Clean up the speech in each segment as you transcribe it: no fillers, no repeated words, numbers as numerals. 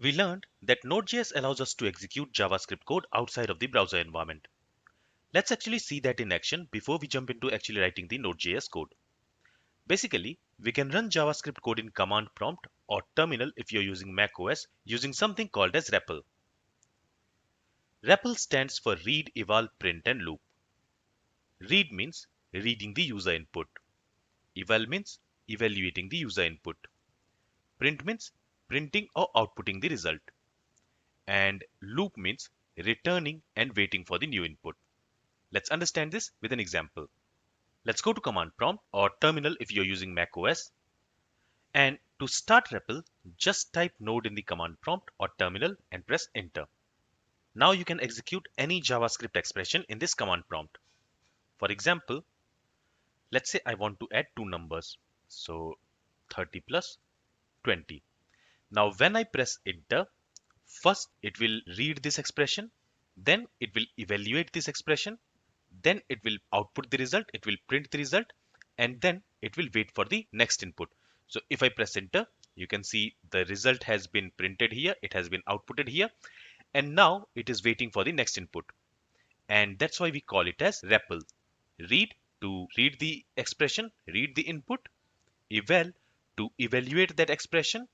We learned that Node.js allows us to execute JavaScript code outside of the browser environment. Let's actually see that in action before we jump into actually writing the Node.js code. Basically, we can run JavaScript code in command prompt or terminal if you're using macOS using something called as REPL. REPL stands for read, eval, print and loop. Read means reading the user input. Eval means evaluating the user input. Print means printing or outputting the result. And loop means returning and waiting for the new input. Let's understand this with an example. Let's go to command prompt or terminal if you're using macOS. And to start REPL, just type node in the command prompt or terminal and press enter. Now you can execute any JavaScript expression in this command prompt. For example, let's say I want to add two numbers. So 30 plus 20. Now when I press enter, first it will read this expression, then it will evaluate this expression, then it will output the result, it will print the result, and then it will wait for the next input. So if I press enter, you can see the result has been printed here, it has been outputted here, and now it is waiting for the next input. And that's why we call it as REPL. Read to read the expression, read the input, eval to evaluate that expression,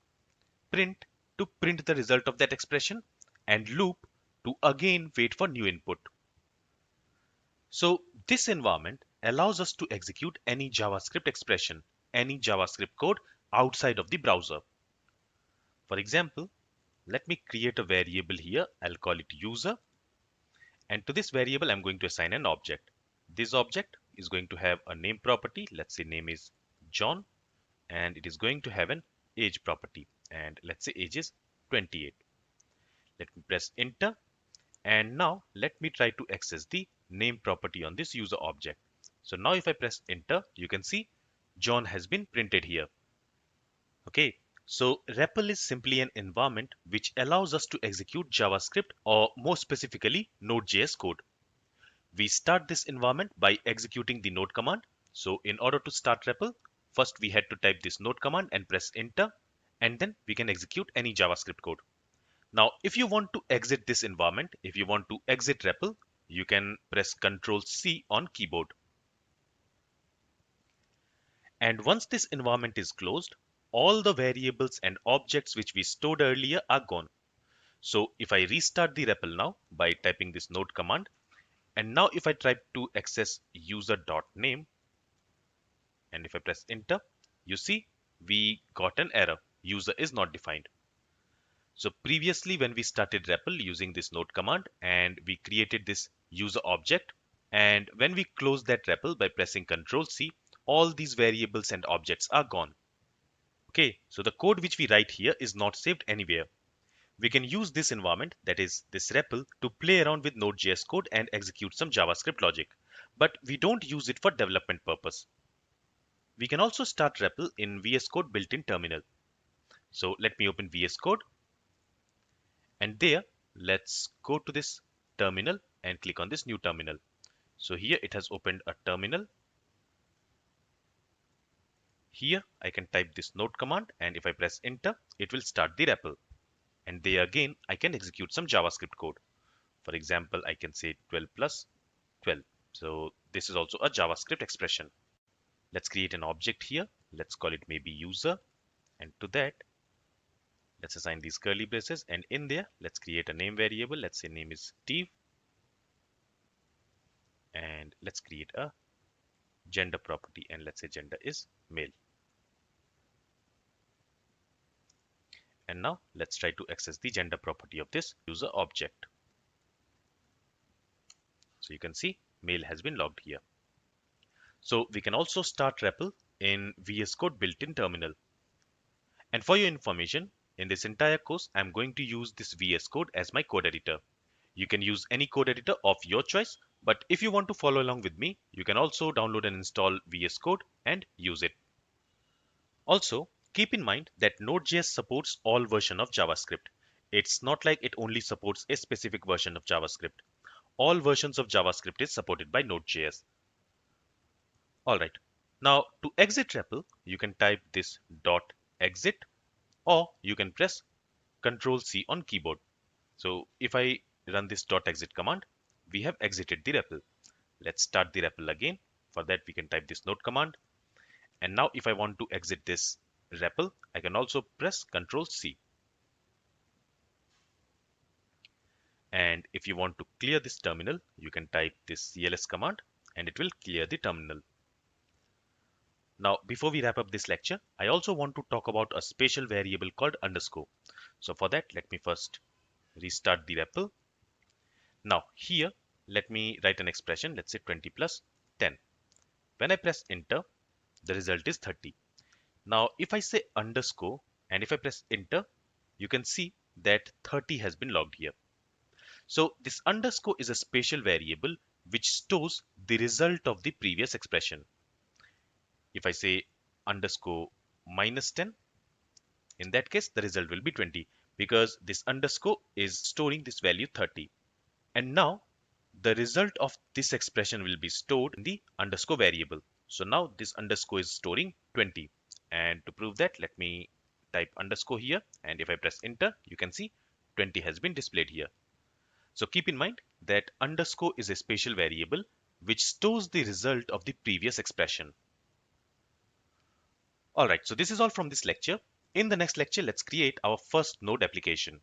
print to print the result of that expression, and loop to again wait for new input. So this environment allows us to execute any JavaScript expression, any JavaScript code outside of the browser. For example, let me create a variable here. I'll call it user. And to this variable, I'm going to assign an object. This object is going to have a name property. Let's say name is John. And it is going to have an age property. And let's say age is 28. Let me press enter. And now let me try to access the name property on this user object. So now if I press enter, you can see John has been printed here. Okay, so REPL is simply an environment which allows us to execute JavaScript or more specifically Node.js code. We start this environment by executing the node command. So in order to start REPL, first we had to type this node command and press enter, and then we can execute any JavaScript code. Now, if you want to exit this environment, if you want to exit REPL, you can press Ctrl C on keyboard. And once this environment is closed, all the variables and objects which we stored earlier are gone. So if I restart the REPL now by typing this node command, and now if I try to access user.name, and if I press enter, you see we got an error. User is not defined. So previously when we started REPL using this node command and we created this user object, and when we close that REPL by pressing Ctrl C, all these variables and objects are gone. Okay, so the code which we write here is not saved anywhere. We can use this environment, that is this REPL, to play around with Node.js code and execute some JavaScript logic. But we don't use it for development purpose. We can also start REPL in VS Code built-in terminal. So let me open VS Code. And there, let's go to this terminal and click on this new terminal. So here it has opened a terminal. Here I can type this node command, and if I press enter, it will start the REPL. And there again, I can execute some JavaScript code. For example, I can say 12 plus 12. So this is also a JavaScript expression. Let's create an object here. Let's call it maybe user. And to that, let's assign these curly braces, and in there, let's create a name variable. Let's say name is Steve. And let's create a gender property, and let's say gender is male. And now let's try to access the gender property of this user object. So you can see male has been logged here. So we can also start REPL in VS Code built-in terminal. And for your information, in this entire course, I'm going to use this VS Code as my code editor. You can use any code editor of your choice, but if you want to follow along with me, you can also download and install VS Code and use it. Also, keep in mind that Node.js supports all versions of JavaScript. It's not like it only supports a specific version of JavaScript. All versions of JavaScript is supported by Node.js. Alright, now to exit REPL, you can type this dot exit, or you can press Control C on keyboard. So if I run this .exit command, we have exited the REPL. Let's start the REPL again. For that, we can type this note command. And now if I want to exit this REPL, I can also press Control C. And if you want to clear this terminal, you can type this cls command and it will clear the terminal. Now, before we wrap up this lecture, I also want to talk about a special variable called underscore. So for that, let me first restart the REPL. Now here, let me write an expression. Let's say 20 plus 10. When I press enter, the result is 30. Now, if I say underscore and if I press enter, you can see that 30 has been logged here. So this underscore is a special variable which stores the result of the previous expression. If I say underscore minus 10, in that case, the result will be 20 because this underscore is storing this value 30. And now the result of this expression will be stored in the underscore variable. So now this underscore is storing 20. And to prove that, let me type underscore here. And if I press enter, you can see 20 has been displayed here. So keep in mind that underscore is a special variable which stores the result of the previous expression. Alright, so this is all from this lecture. In the next lecture, let's create our first node application.